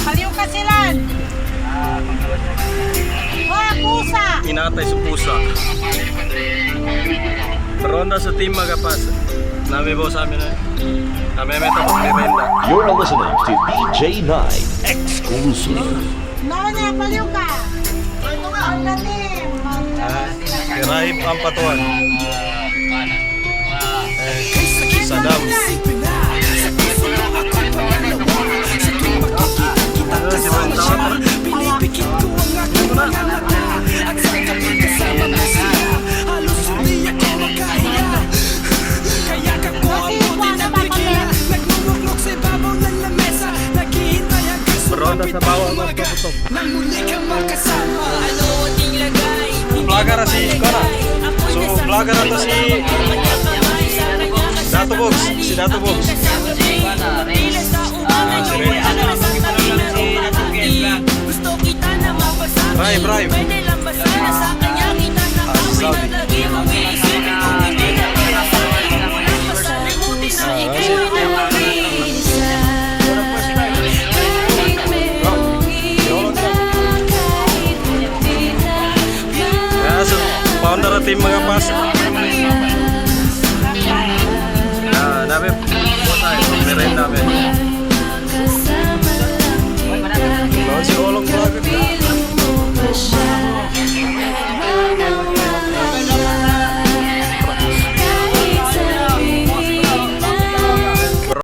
Paliw ka sila. Wah, pusa. Inatay sa pusa. Ronda sa team mga kapas. Nami po sa amin na. Kami may tapos merenda. You're listening to DJ Night exclusive. Nonya, paliw ka. Ang lalim. Kirahip ang patuan. Sadam. Si Bang tawa. Pinipikit ko ang aking mga mata at sa kapag kasama mo sila halos hindi ako makahiya. Kaya kako ang buti na bigla nagmumuklok sa ibabaw ng lamesa naghihintay hanggang Ronda sa bawah ng umaga tutok. nang muli kang makasama. Vlogger na si Kona. So vlogger na to si Dato Box. Si Dato Box. Si Ray. Bribe. Founder ng team mga pas. Namin po tayo. Merenda namin.